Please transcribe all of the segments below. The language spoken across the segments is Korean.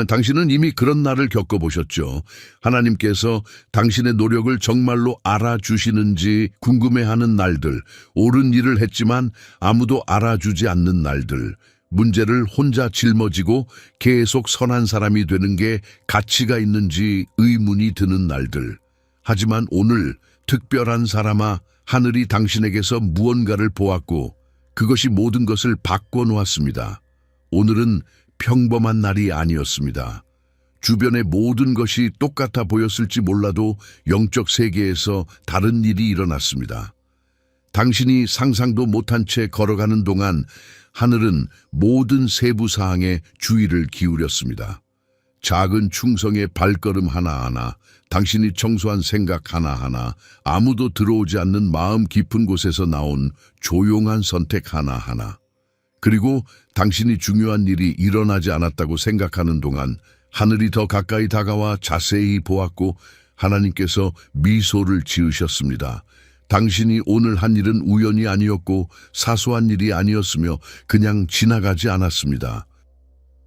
당신은 이미 그런 날을 겪어보셨죠. 하나님께서 당신의 노력을 정말로 알아주시는지 궁금해하는 날들, 옳은 일을 했지만 아무도 알아주지 않는 날들, 문제를 혼자 짊어지고 계속 선한 사람이 되는 게 가치가 있는지 의문이 드는 날들. 하지만 오늘 특별한 사람아, 하늘이 당신에게서 무언가를 보았고 그것이 모든 것을 바꿔놓았습니다. 오늘은 평범한 날이 아니었습니다. 주변의 모든 것이 똑같아 보였을지 몰라도 영적 세계에서 다른 일이 일어났습니다. 당신이 상상도 못한 채 걸어가는 동안 하늘은 모든 세부 사항에 주의를 기울였습니다. 작은 충성의 발걸음 하나하나, 당신이 청소한 생각 하나하나, 아무도 들어오지 않는 마음 깊은 곳에서 나온 조용한 선택 하나하나, 그리고 당신이 중요한 일이 일어나지 않았다고 생각하는 동안 하늘이 더 가까이 다가와 자세히 보았고 하나님께서 미소를 지으셨습니다. 당신이 오늘 한 일은 우연이 아니었고 사소한 일이 아니었으며 그냥 지나가지 않았습니다.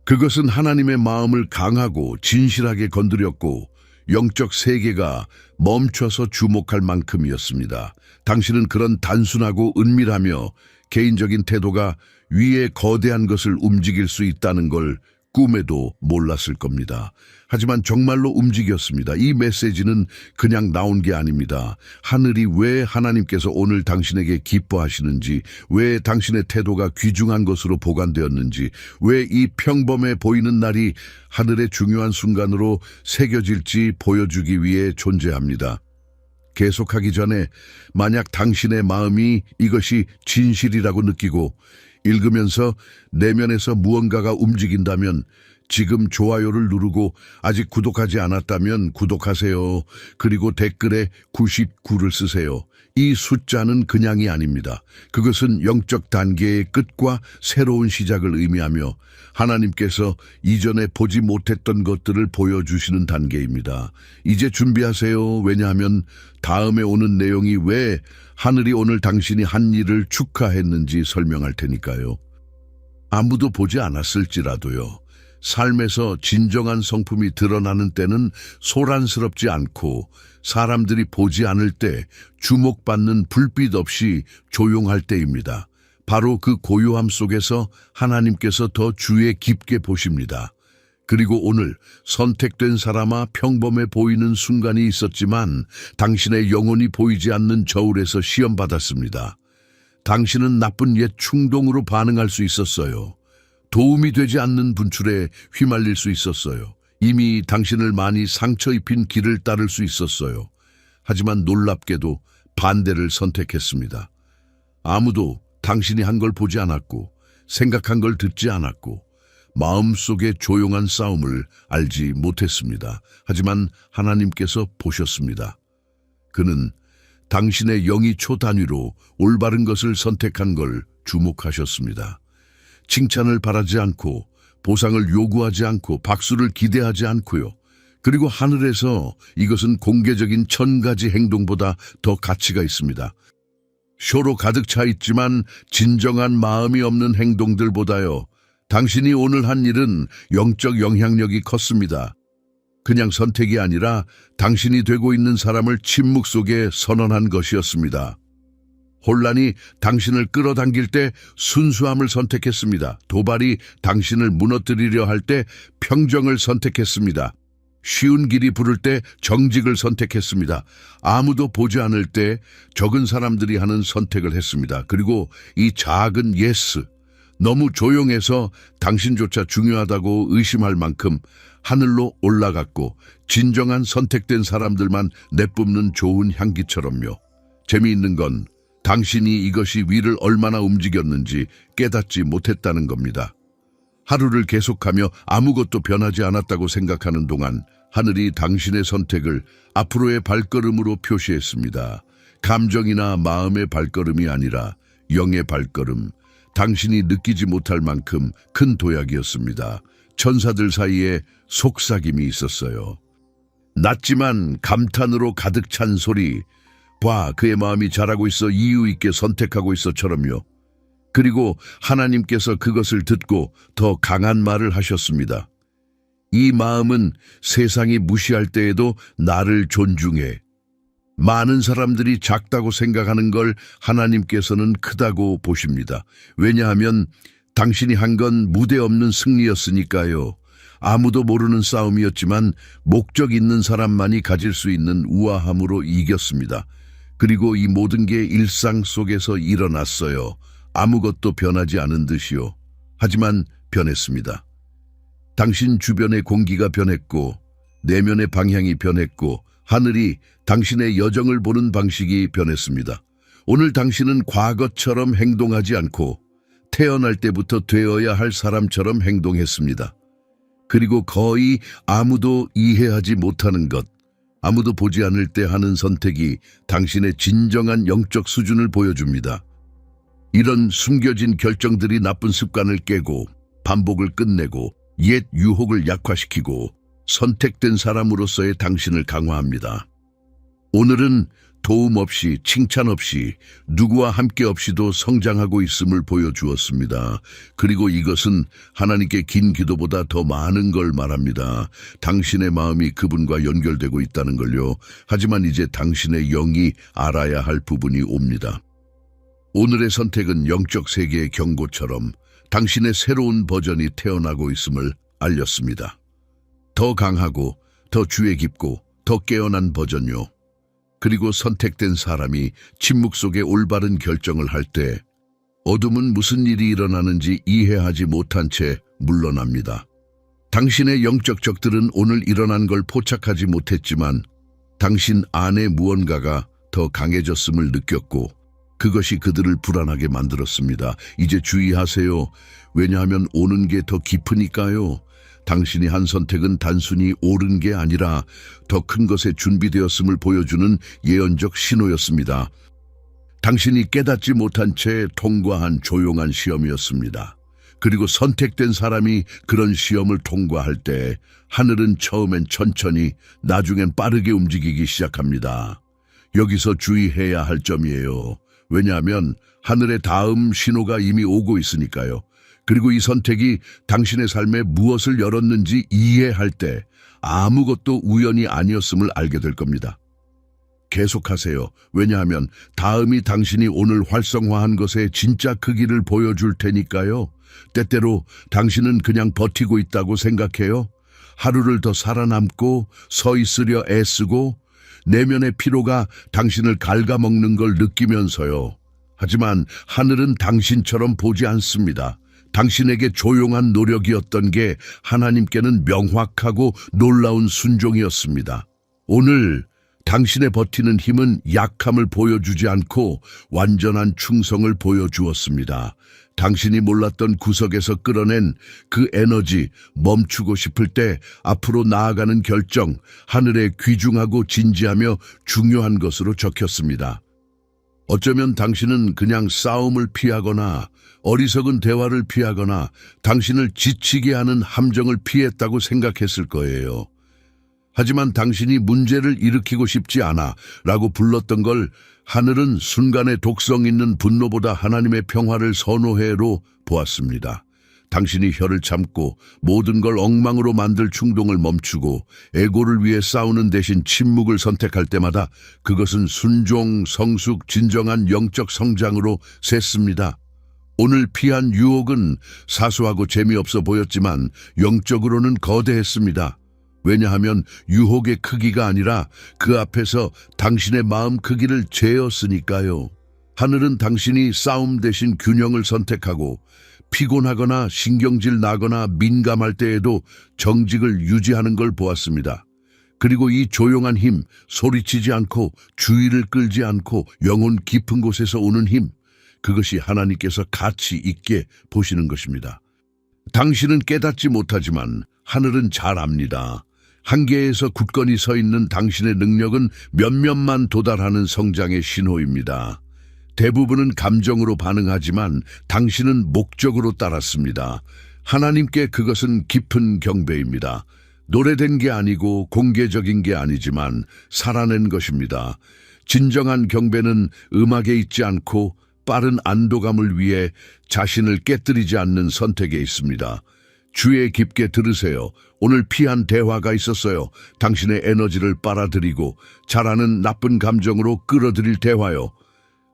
그것은 하나님의 마음을 강하고 진실하게 건드렸고 영적 세계가 멈춰서 주목할 만큼이었습니다. 당신은 그런 단순하고 은밀하며 개인적인 태도가 위에 거대한 것을 움직일 수 있다는 걸 꿈에도 몰랐을 겁니다. 하지만 정말로 움직였습니다. 이 메시지는 그냥 나온 게 아닙니다. 하늘이 왜 하나님께서 오늘 당신에게 기뻐하시는지, 왜 당신의 태도가 귀중한 것으로 보관되었는지, 왜 이 평범해 보이는 날이 하늘의 중요한 순간으로 새겨질지 보여주기 위해 존재합니다. 계속하기 전에 만약 당신의 마음이 이것이 진실이라고 느끼고 읽으면서 내면에서 무언가가 움직인다면 지금 좋아요를 누르고 아직 구독하지 않았다면 구독하세요. 그리고 댓글에 99를 쓰세요. 이 숫자는 그냥이 아닙니다. 그것은 영적 단계의 끝과 새로운 시작을 의미하며 하나님께서 이전에 보지 못했던 것들을 보여주시는 단계입니다. 이제 준비하세요. 왜냐하면 다음에 오는 내용이 왜 하늘이 오늘 당신이 한 일을 축하했는지 설명할 테니까요. 아무도 보지 않았을지라도요. 삶에서 진정한 성품이 드러나는 때는 소란스럽지 않고 사람들이 보지 않을 때 주목받는 불빛 없이 조용할 때입니다. 바로 그 고요함 속에서 하나님께서 더 주의 깊게 보십니다. 그리고 오늘 선택된 사람아 평범해 보이는 순간이 있었지만 당신의 영혼이 보이지 않는 저울에서 시험받았습니다. 당신은 나쁜 옛 충동으로 반응할 수 있었어요. 도움이 되지 않는 분출에 휘말릴 수 있었어요. 이미 당신을 많이 상처 입힌 길을 따를 수 있었어요. 하지만 놀랍게도 반대를 선택했습니다. 아무도 당신이 한 걸 보지 않았고 생각한 걸 듣지 않았고 마음속의 조용한 싸움을 알지 못했습니다. 하지만 하나님께서 보셨습니다. 그는 당신의 영이 초 단위로 올바른 것을 선택한 걸 주목하셨습니다. 칭찬을 바라지 않고 보상을 요구하지 않고 박수를 기대하지 않고요. 그리고 하늘에서 이것은 공개적인 1000가지 행동보다 더 가치가 있습니다. 쇼로 가득 차 있지만 진정한 마음이 없는 행동들보다요. 당신이 오늘 한 일은 영적 영향력이 컸습니다. 그냥 선택이 아니라 당신이 되고 있는 사람을 침묵 속에 선언한 것이었습니다. 혼란이 당신을 끌어당길 때 순수함을 선택했습니다. 도발이 당신을 무너뜨리려 할 때 평정을 선택했습니다. 쉬운 길이 부를 때 정직을 선택했습니다. 아무도 보지 않을 때 적은 사람들이 하는 선택을 했습니다. 그리고 이 작은 예스, 너무 조용해서 당신조차 중요하다고 의심할 만큼 하늘로 올라갔고 진정한 선택된 사람들만 내뿜는 좋은 향기처럼요. 재미있는 건 당신이 이것이 위를 얼마나 움직였는지 깨닫지 못했다는 겁니다. 하루를 계속하며 아무것도 변하지 않았다고 생각하는 동안 하늘이 당신의 선택을 앞으로의 발걸음으로 표시했습니다. 감정이나 마음의 발걸음이 아니라 영의 발걸음, 당신이 느끼지 못할 만큼 큰 도약이었습니다. 천사들 사이에 속삭임이 있었어요. 낮지만 감탄으로 가득 찬 소리, 봐, 그의 마음이 잘하고 있어, 이유 있게 선택하고 있어처럼요. 그리고 하나님께서 그것을 듣고 더 강한 말을 하셨습니다. 이 마음은 세상이 무시할 때에도 나를 존중해. 많은 사람들이 작다고 생각하는 걸 하나님께서는 크다고 보십니다. 왜냐하면 당신이 한 건 무대 없는 승리였으니까요. 아무도 모르는 싸움이었지만 목적 있는 사람만이 가질 수 있는 우아함으로 이겼습니다. 그리고 이 모든 게 일상 속에서 일어났어요. 아무것도 변하지 않은 듯이요. 하지만 변했습니다. 당신 주변의 공기가 변했고, 내면의 방향이 변했고, 하늘이 당신의 여정을 보는 방식이 변했습니다. 오늘 당신은 과거처럼 행동하지 않고 태어날 때부터 되어야 할 사람처럼 행동했습니다. 그리고 거의 아무도 이해하지 못하는 것, 아무도 보지 않을 때 하는 선택이 당신의 진정한 영적 수준을 보여줍니다. 이런 숨겨진 결정들이 나쁜 습관을 깨고 반복을 끝내고 옛 유혹을 약화시키고 선택된 사람으로서의 당신을 강화합니다. 오늘은 도움 없이, 칭찬 없이, 누구와 함께 없이도 성장하고 있음을 보여주었습니다. 그리고 이것은 하나님께 긴 기도보다 더 많은 걸 말합니다. 당신의 마음이 그분과 연결되고 있다는 걸요. 하지만 이제 당신의 영이 알아야 할 부분이 옵니다. 오늘의 선택은 영적 세계의 경고처럼 당신의 새로운 버전이 태어나고 있음을 알렸습니다. 더 강하고, 더 주의 깊고, 더 깨어난 버전요. 그리고 선택된 사람이 침묵 속에 올바른 결정을 할 때 어둠은 무슨 일이 일어나는지 이해하지 못한 채 물러납니다. 당신의 영적 적들은 오늘 일어난 걸 포착하지 못했지만 당신 안에 무언가가 더 강해졌음을 느꼈고 그것이 그들을 불안하게 만들었습니다. 이제 주의하세요. 왜냐하면 오는 게 더 깊으니까요. 당신이 한 선택은 단순히 옳은 게 아니라 더 큰 것에 준비되었음을 보여주는 예언적 신호였습니다. 당신이 깨닫지 못한 채 통과한 조용한 시험이었습니다. 그리고 선택된 사람이 그런 시험을 통과할 때 하늘은 처음엔 천천히, 나중엔 빠르게 움직이기 시작합니다. 여기서 주의해야 할 점이에요. 왜냐하면 하늘의 다음 신호가 이미 오고 있으니까요. 그리고 이 선택이 당신의 삶에 무엇을 열었는지 이해할 때 아무것도 우연이 아니었음을 알게 될 겁니다. 계속하세요. 왜냐하면 다음이 당신이 오늘 활성화한 것의 진짜 크기를 보여줄 테니까요. 때때로 당신은 그냥 버티고 있다고 생각해요. 하루를 더 살아남고 서 있으려 애쓰고 내면의 피로가 당신을 갉아먹는 걸 느끼면서요. 하지만 하늘은 당신처럼 보지 않습니다. 당신에게 조용한 노력이었던 게 하나님께는 명확하고 놀라운 순종이었습니다. 오늘 당신의 버티는 힘은 약함을 보여주지 않고 완전한 충성을 보여주었습니다. 당신이 몰랐던 구석에서 끌어낸 그 에너지, 멈추고 싶을 때 앞으로 나아가는 결정, 하늘에 귀중하고 진지하며 중요한 것으로 적혔습니다. 어쩌면 당신은 그냥 싸움을 피하거나 어리석은 대화를 피하거나 당신을 지치게 하는 함정을 피했다고 생각했을 거예요. 하지만 당신이 문제를 일으키고 싶지 않아 라고 불렀던 걸 하늘은 순간의 독성 있는 분노보다 하나님의 평화를 선호해로 보았습니다. 당신이 혀를 참고 모든 걸 엉망으로 만들 충동을 멈추고 에고를 위해 싸우는 대신 침묵을 선택할 때마다 그것은 순종, 성숙, 진정한 영적 성장으로 샜습니다. 오늘 피한 유혹은 사소하고 재미없어 보였지만 영적으로는 거대했습니다. 왜냐하면 유혹의 크기가 아니라 그 앞에서 당신의 마음 크기를 재었으니까요. 하늘은 당신이 싸움 대신 균형을 선택하고 피곤하거나 신경질 나거나 민감할 때에도 정직을 유지하는 걸 보았습니다. 그리고 이 조용한 힘, 소리치지 않고 주의를 끌지 않고 영혼 깊은 곳에서 오는 힘, 그것이 하나님께서 가치 있게 보시는 것입니다. 당신은 깨닫지 못하지만 하늘은 잘 압니다. 한계에서 굳건히 서 있는 당신의 능력은 몇몇만 도달하는 성장의 신호입니다. 대부분은 감정으로 반응하지만 당신은 목적으로 따랐습니다. 하나님께 그것은 깊은 경배입니다. 노래된 게 아니고 공개적인 게 아니지만 살아낸 것입니다. 진정한 경배는 음악에 있지 않고 빠른 안도감을 위해 자신을 깨뜨리지 않는 선택에 있습니다. 주의 깊게 들으세요. 오늘 피한 대화가 있었어요. 당신의 에너지를 빨아들이고 잘하는 나쁜 감정으로 끌어들일 대화요.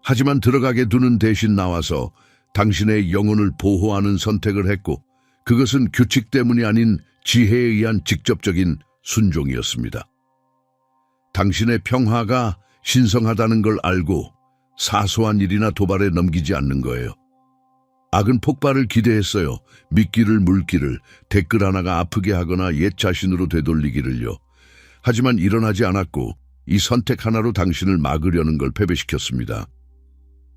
하지만 들어가게 두는 대신 나와서 당신의 영혼을 보호하는 선택을 했고 그것은 규칙 때문이 아닌 지혜에 의한 직접적인 순종이었습니다. 당신의 평화가 신성하다는 걸 알고 사소한 일이나 도발에 넘기지 않는 거예요. 악은 폭발을 기대했어요. 미끼를 물기를, 댓글 하나가 아프게 하거나 옛 자신으로 되돌리기를요. 하지만 일어나지 않았고 이 선택 하나로 당신을 막으려는 걸 패배시켰습니다.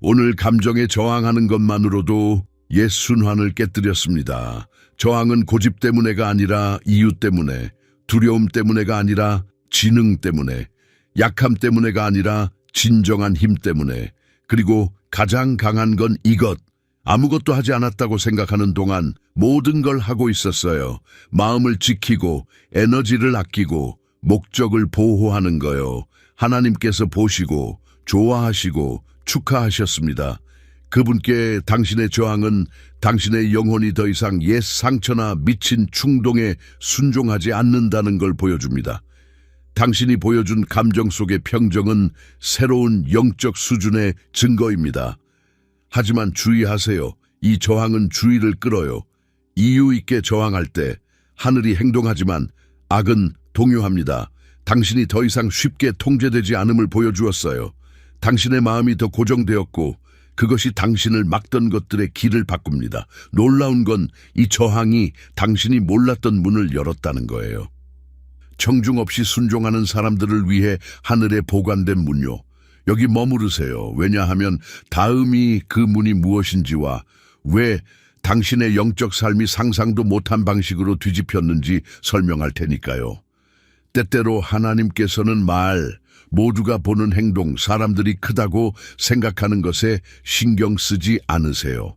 오늘 감정에 저항하는 것만으로도 옛 순환을 깨뜨렸습니다. 저항은 고집 때문에가 아니라 이유 때문에, 두려움 때문에가 아니라 지능 때문에, 약함 때문에가 아니라 진정한 힘 때문에, 그리고 가장 강한 건 이것. 아무것도 하지 않았다고 생각하는 동안 모든 걸 하고 있었어요. 마음을 지키고 에너지를 아끼고 목적을 보호하는 거요. 하나님께서 보시고 좋아하시고 축하하셨습니다. 그분께 당신의 저항은 당신의 영혼이 더 이상 옛 상처나 미친 충동에 순종하지 않는다는 걸 보여줍니다. 당신이 보여준 감정 속의 평정은 새로운 영적 수준의 증거입니다. 하지만 주의하세요. 이 저항은 주의를 끌어요. 이유 있게 저항할 때 하늘이 행동하지만 악은 동요합니다. 당신이 더 이상 쉽게 통제되지 않음을 보여주었어요. 당신의 마음이 더 고정되었고 그것이 당신을 막던 것들의 길을 바꿉니다. 놀라운 건 이 저항이 당신이 몰랐던 문을 열었다는 거예요. 청중 없이 순종하는 사람들을 위해 하늘에 보관된 문요. 여기 머무르세요. 왜냐하면 다음이 그 문이 무엇인지와 왜 당신의 영적 삶이 상상도 못한 방식으로 뒤집혔는지 설명할 테니까요. 때때로 하나님께서는 모두가 보는 행동, 사람들이 크다고 생각하는 것에 신경 쓰지 않으세요.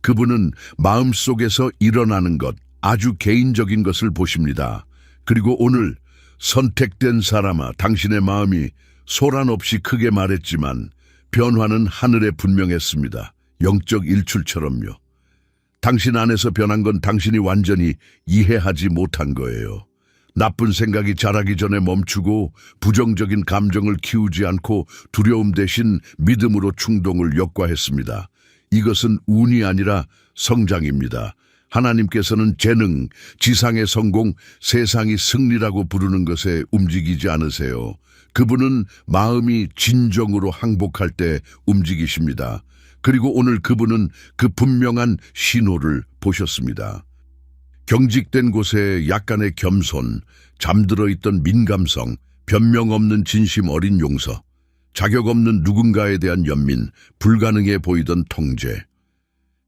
그분은 마음속에서 일어나는 것, 아주 개인적인 것을 보십니다. 그리고 오늘 선택된 사람아, 당신의 마음이 소란 없이 크게 말했지만 변화는 하늘에 분명했습니다. 영적 일출처럼요. 당신 안에서 변한 건 당신이 완전히 이해하지 못한 거예요. 나쁜 생각이 자라기 전에 멈추고 부정적인 감정을 키우지 않고 두려움 대신 믿음으로 충동을 역과했습니다. 이것은 운이 아니라 성장입니다. 하나님께서는 재능, 지상의 성공, 세상이 승리라고 부르는 것에 움직이지 않으세요. 그분은 마음이 진정으로 항복할 때 움직이십니다. 그리고 오늘 그분은 그 분명한 신호를 보셨습니다. 경직된 곳에 약간의 겸손, 잠들어 있던 민감성, 변명 없는 진심 어린 용서, 자격 없는 누군가에 대한 연민, 불가능해 보이던 통제.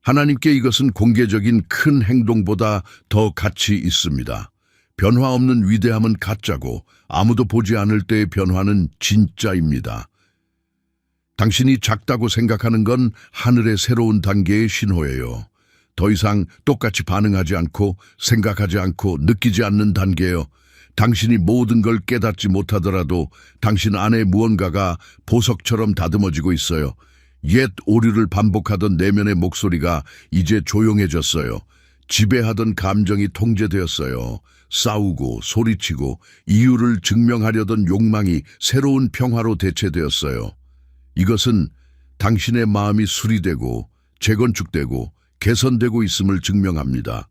하나님께 이것은 공개적인 큰 행동보다 더 가치 있습니다. 변화 없는 위대함은 가짜고 아무도 보지 않을 때의 변화는 진짜입니다. 당신이 작다고 생각하는 건 하늘의 새로운 단계의 신호예요. 더 이상 똑같이 반응하지 않고 생각하지 않고 느끼지 않는 단계요. 당신이 모든 걸 깨닫지 못하더라도 당신 안에 무언가가 보석처럼 다듬어지고 있어요. 옛 오류를 반복하던 내면의 목소리가 이제 조용해졌어요. 지배하던 감정이 통제되었어요. 싸우고 소리치고 이유를 증명하려던 욕망이 새로운 평화로 대체되었어요. 이것은 당신의 마음이 수리되고 재건축되고 개선되고 있음을 증명합니다.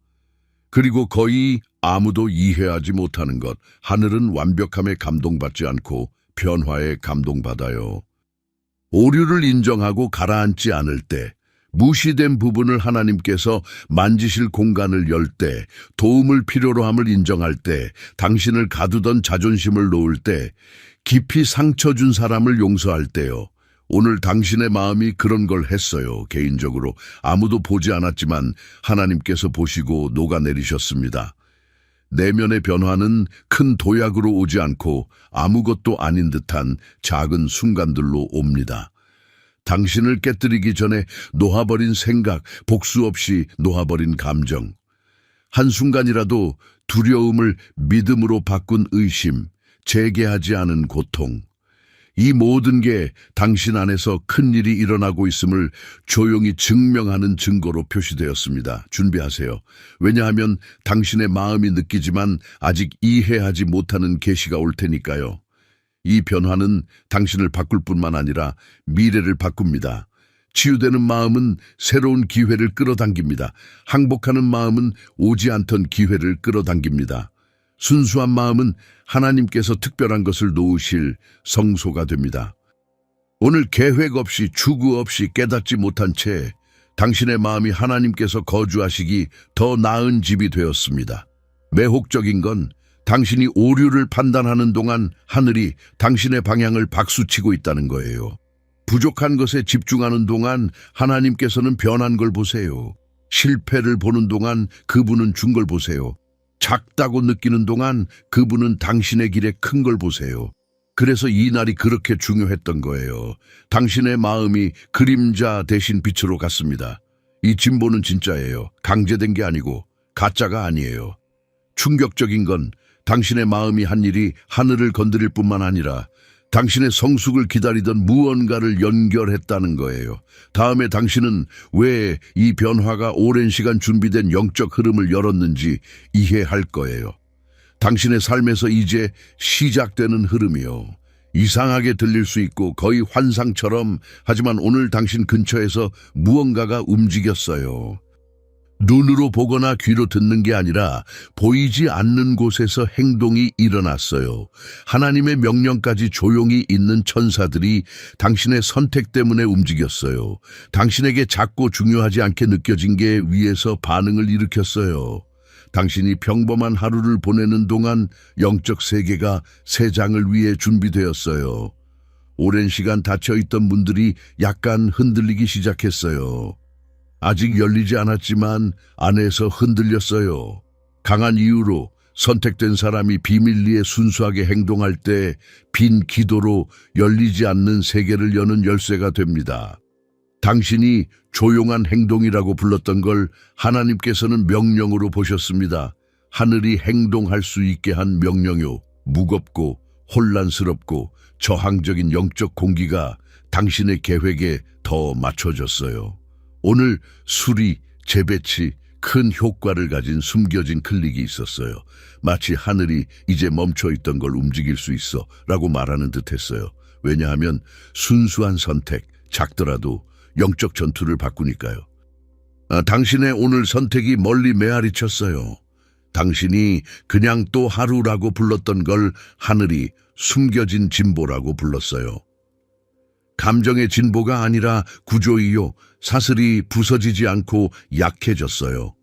그리고 거의 아무도 이해하지 못하는 것, 하늘은 완벽함에 감동받지 않고 변화에 감동받아요. 오류를 인정하고 가라앉지 않을 때, 무시된 부분을 하나님께서 만지실 공간을 열 때, 도움을 필요로 함을 인정할 때, 당신을 가두던 자존심을 놓을 때, 깊이 상처 준 사람을 용서할 때요. 오늘 당신의 마음이 그런 걸 했어요. 개인적으로 아무도 보지 않았지만 하나님께서 보시고 녹아내리셨습니다. 내면의 변화는 큰 도약으로 오지 않고 아무것도 아닌 듯한 작은 순간들로 옵니다. 당신을 깨뜨리기 전에 놓아버린 생각, 복수 없이 놓아버린 감정. 한순간이라도 두려움을 믿음으로 바꾼 의심, 재개하지 않은 고통. 이 모든 게 당신 안에서 큰 일이 일어나고 있음을 조용히 증명하는 증거로 표시되었습니다. 준비하세요. 왜냐하면 당신의 마음이 느끼지만 아직 이해하지 못하는 계시가 올 테니까요. 이 변화는 당신을 바꿀 뿐만 아니라 미래를 바꿉니다. 치유되는 마음은 새로운 기회를 끌어당깁니다. 항복하는 마음은 오지 않던 기회를 끌어당깁니다. 순수한 마음은 하나님께서 특별한 것을 놓으실 성소가 됩니다. 오늘 계획 없이 추구 없이 깨닫지 못한 채 당신의 마음이 하나님께서 거주하시기 더 나은 집이 되었습니다. 매혹적인 건 당신이 오류를 판단하는 동안 하늘이 당신의 방향을 박수치고 있다는 거예요. 부족한 것에 집중하는 동안 하나님께서는 변한 걸 보세요. 실패를 보는 동안 그분은 준 걸 보세요. 작다고 느끼는 동안 그분은 당신의 길에 큰 걸 보세요. 그래서 이 날이 그렇게 중요했던 거예요. 당신의 마음이 그림자 대신 빛으로 갔습니다. 이 진보는 진짜예요. 강제된 게 아니고 가짜가 아니에요. 충격적인 건 당신의 마음이 한 일이 하늘을 건드릴 뿐만 아니라 당신의 성숙을 기다리던 무언가를 연결했다는 거예요. 다음에 당신은 왜 이 변화가 오랜 시간 준비된 영적 흐름을 열었는지 이해할 거예요. 당신의 삶에서 이제 시작되는 흐름이요. 이상하게 들릴 수 있고 거의 환상처럼, 하지만 오늘 당신 근처에서 무언가가 움직였어요. 눈으로 보거나 귀로 듣는 게 아니라 보이지 않는 곳에서 행동이 일어났어요. 하나님의 명령까지 조용히 있는 천사들이 당신의 선택 때문에 움직였어요. 당신에게 작고 중요하지 않게 느껴진 게 위에서 반응을 일으켰어요. 당신이 평범한 하루를 보내는 동안 영적 세계가 새 장을 위해 준비되었어요. 오랜 시간 닫혀있던 문들이 약간 흔들리기 시작했어요. 아직 열리지 않았지만 안에서 흔들렸어요. 강한 이유로 선택된 사람이 비밀리에 순수하게 행동할 때 빈 기도로 열리지 않는 세계를 여는 열쇠가 됩니다. 당신이 조용한 행동이라고 불렀던 걸 하나님께서는 명령으로 보셨습니다. 하늘이 행동할 수 있게 한 명령요. 무겁고 혼란스럽고 저항적인 영적 공기가 당신의 계획에 더 맞춰졌어요. 오늘 수리, 재배치, 큰 효과를 가진 숨겨진 클릭이 있었어요. 마치 하늘이 이제 멈춰있던 걸 움직일 수 있어 라고 말하는 듯 했어요. 왜냐하면 순수한 선택, 작더라도 영적 전투를 바꾸니까요. 당신의 오늘 선택이 멀리 메아리 쳤어요. 당신이 그냥 또 하루라고 불렀던 걸 하늘이 숨겨진 진보라고 불렀어요. 감정의 진보가 아니라 구조이요. 사슬이 부서지지 않고 약해졌어요.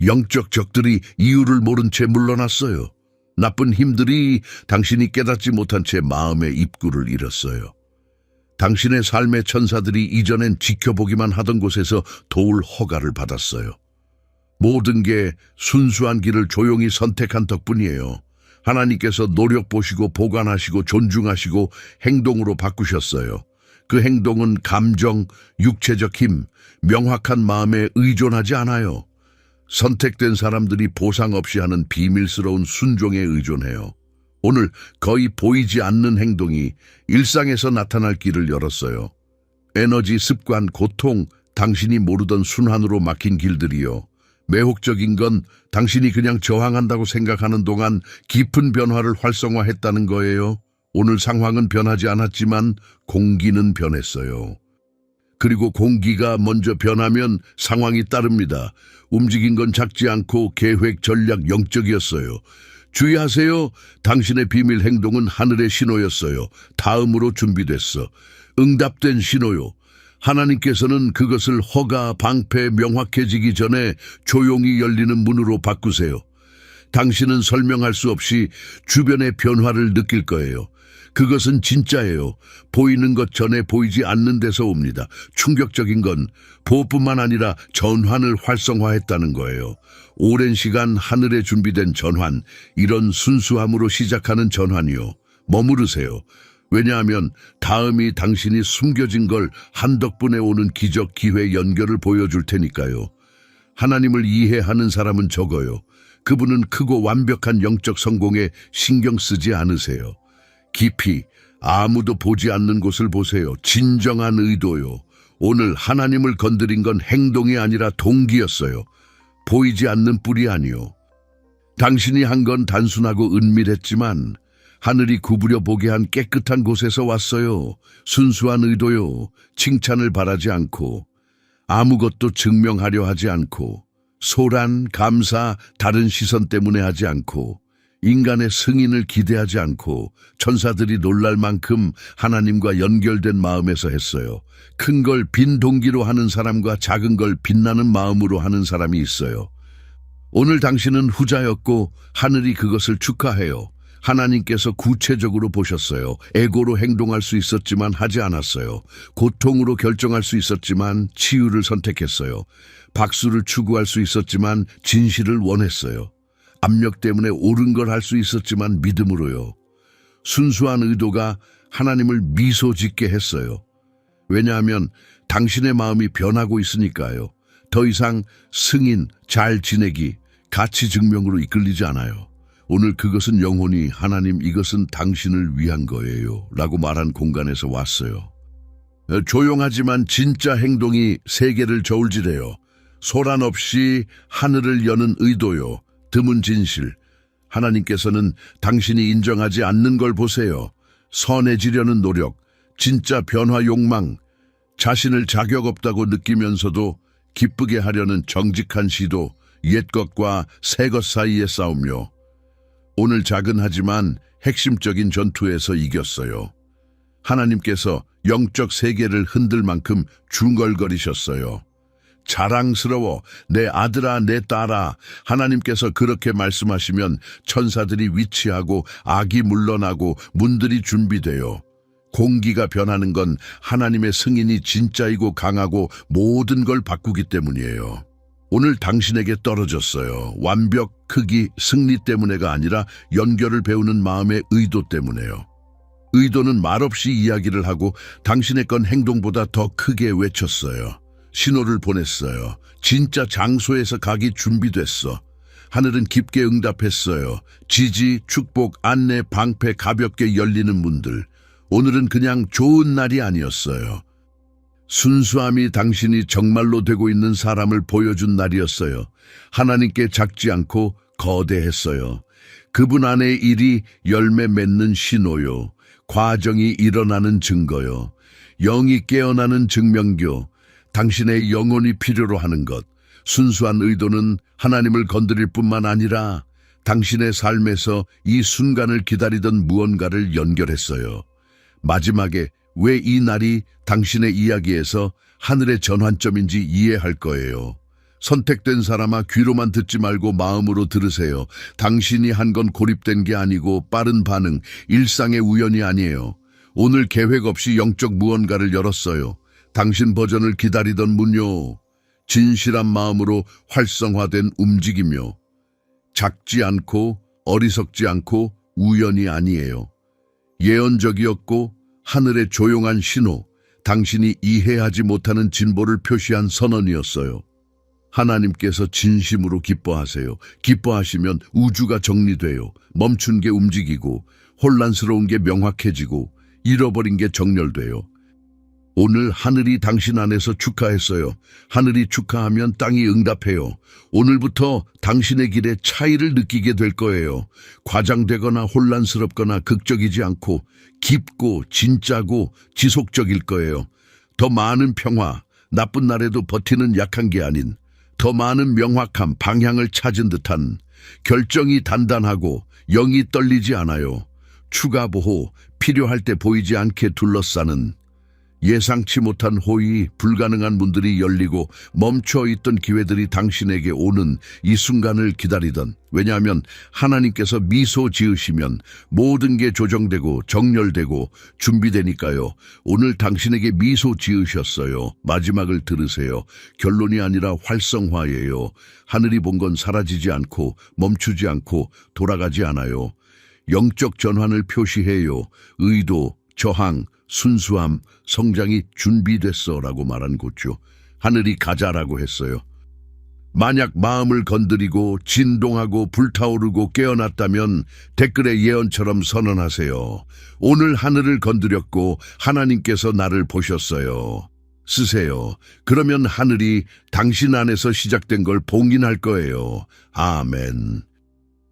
영적 적들이 이유를 모른 채 물러났어요. 나쁜 힘들이 당신이 깨닫지 못한 채 마음의 입구를 잃었어요. 당신의 삶의 천사들이 이전엔 지켜보기만 하던 곳에서 도울 허가를 받았어요. 모든 게 순수한 길을 조용히 선택한 덕분이에요. 하나님께서 노력 보시고 보관하시고 존중하시고 행동으로 바꾸셨어요. 그 행동은 감정, 육체적 힘, 명확한 마음에 의존하지 않아요. 선택된 사람들이 보상 없이 하는 비밀스러운 순종에 의존해요. 오늘 거의 보이지 않는 행동이 일상에서 나타날 길을 열었어요. 에너지, 습관, 고통, 당신이 모르던 순환으로 막힌 길들이요. 매혹적인 건 당신이 그냥 저항한다고 생각하는 동안 깊은 변화를 활성화했다는 거예요. 오늘 상황은 변하지 않았지만 공기는 변했어요. 그리고 공기가 먼저 변하면 상황이 따릅니다. 움직인 건 작지 않고 계획, 전략, 영적이었어요. 주의하세요. 당신의 비밀 행동은 하늘의 신호였어요. 다음으로 준비됐어. 응답된 신호요. 하나님께서는 그것을 허가, 방패, 명확해지기 전에 조용히 열리는 문으로 바꾸세요. 당신은 설명할 수 없이 주변의 변화를 느낄 거예요. 그것은 진짜예요. 보이는 것 전에 보이지 않는 데서 옵니다. 충격적인 건 보호뿐만 아니라 전환을 활성화했다는 거예요. 오랜 시간 하늘에 준비된 전환, 이런 순수함으로 시작하는 전환이요. 머무르세요. 왜냐하면 다음이 당신이 숨겨진 걸 한 덕분에 오는 기적, 기회, 연결을 보여줄 테니까요. 하나님을 이해하는 사람은 적어요. 그분은 크고 완벽한 영적 성공에 신경 쓰지 않으세요. 깊이 아무도 보지 않는 곳을 보세요. 진정한 의도요. 오늘 하나님을 건드린 건 행동이 아니라 동기였어요. 보이지 않는 뿔이 아니요. 당신이 한 건 단순하고 은밀했지만 하늘이 구부려 보게 한 깨끗한 곳에서 왔어요. 순수한 의도요. 칭찬을 바라지 않고 아무것도 증명하려 하지 않고 소란, 감사, 다른 시선 때문에 하지 않고 인간의 승인을 기대하지 않고 천사들이 놀랄 만큼 하나님과 연결된 마음에서 했어요. 큰 걸 빈 동기로 하는 사람과 작은 걸 빛나는 마음으로 하는 사람이 있어요. 오늘 당신은 후자였고 하늘이 그것을 축하해요. 하나님께서 구체적으로 보셨어요. 에고로 행동할 수 있었지만 하지 않았어요. 고통으로 결정할 수 있었지만 치유를 선택했어요. 박수를 추구할 수 있었지만 진실을 원했어요. 압력 때문에 옳은 걸 할 수 있었지만 믿음으로요. 순수한 의도가 하나님을 미소 짓게 했어요. 왜냐하면 당신의 마음이 변하고 있으니까요. 더 이상 승인, 잘 지내기, 가치 증명으로 이끌리지 않아요. 오늘 그것은 영혼이 하나님 이것은 당신을 위한 거예요 라고 말한 공간에서 왔어요. 조용하지만 진짜 행동이 세계를 저울질해요. 소란 없이 하늘을 여는 의도요. 드문 진실. 하나님께서는 당신이 인정하지 않는 걸 보세요. 선해지려는 노력, 진짜 변화 욕망, 자신을 자격 없다고 느끼면서도 기쁘게 하려는 정직한 시도, 옛것과 새것 사이의 싸움요. 오늘 작은 하지만 핵심적인 전투에서 이겼어요. 하나님께서 영적 세계를 흔들 만큼 중얼거리셨어요. 자랑스러워 내 아들아 내 딸아. 하나님께서 그렇게 말씀하시면 천사들이 위치하고 악이 물러나고 문들이 준비돼요. 공기가 변하는 건 하나님의 승인이 진짜이고 강하고 모든 걸 바꾸기 때문이에요. 오늘 당신에게 떨어졌어요. 완벽, 크기, 승리 때문에가 아니라 연결을 배우는 마음의 의도 때문에요. 의도는 말없이 이야기를 하고 당신의 건 행동보다 더 크게 외쳤어요. 신호를 보냈어요. 진짜 장소에서 가기 준비됐어. 하늘은 깊게 응답했어요. 지지, 축복, 안내, 방패 가볍게 열리는 문들. 오늘은 그냥 좋은 날이 아니었어요. 순수함이 당신이 정말로 되고 있는 사람을 보여준 날이었어요. 하나님께 작지 않고 거대했어요. 그분 안의 일이 열매 맺는 신호요. 과정이 일어나는 증거요. 영이 깨어나는 증명교. 당신의 영혼이 필요로 하는 것. 순수한 의도는 하나님을 건드릴 뿐만 아니라 당신의 삶에서 이 순간을 기다리던 무언가를 연결했어요. 마지막에 왜 이 날이 당신의 이야기에서 하늘의 전환점인지 이해할 거예요. 선택된 사람아 귀로만 듣지 말고 마음으로 들으세요. 당신이 한 건 고립된 게 아니고 빠른 반응, 일상의 우연이 아니에요. 오늘 계획 없이 영적 무언가를 열었어요. 당신 버전을 기다리던 문요. 진실한 마음으로 활성화된 움직임요. 작지 않고 어리석지 않고 우연이 아니에요. 예언적이었고 하늘의 조용한 신호, 당신이 이해하지 못하는 진보를 표시한 선언이었어요. 하나님께서 진심으로 기뻐하세요. 기뻐하시면 우주가 정리돼요. 멈춘 게 움직이고 혼란스러운 게 명확해지고 잃어버린 게 정렬돼요. 오늘 하늘이 당신 안에서 축하했어요. 하늘이 축하하면 땅이 응답해요. 오늘부터 당신의 길에 차이를 느끼게 될 거예요. 과장되거나 혼란스럽거나 극적이지 않고 깊고 진짜고 지속적일 거예요. 더 많은 평화, 나쁜 날에도 버티는 약한 게 아닌 더 많은 명확함, 방향을 찾은 듯한 결정이 단단하고 영이 떨리지 않아요. 추가 보호, 필요할 때 보이지 않게 둘러싸는 예상치 못한 호의, 불가능한 문들이 열리고 멈춰있던 기회들이 당신에게 오는 이 순간을 기다리던, 왜냐하면 하나님께서 미소 지으시면 모든 게 조정되고 정렬되고 준비되니까요. 오늘 당신에게 미소 지으셨어요. 마지막을 들으세요. 결론이 아니라 활성화예요. 하늘이 본 건 사라지지 않고 멈추지 않고 돌아가지 않아요. 영적 전환을 표시해요. 의도, 저항, 순수함, 성장이 준비됐어 라고 말한 곳죠. 하늘이 가자라고 했어요. 만약 마음을 건드리고 진동하고 불타오르고 깨어났다면 댓글에 예언처럼 선언하세요. 오늘 하늘을 건드렸고 하나님께서 나를 보셨어요. 쓰세요. 그러면 하늘이 당신 안에서 시작된 걸 봉인할 거예요. 아멘.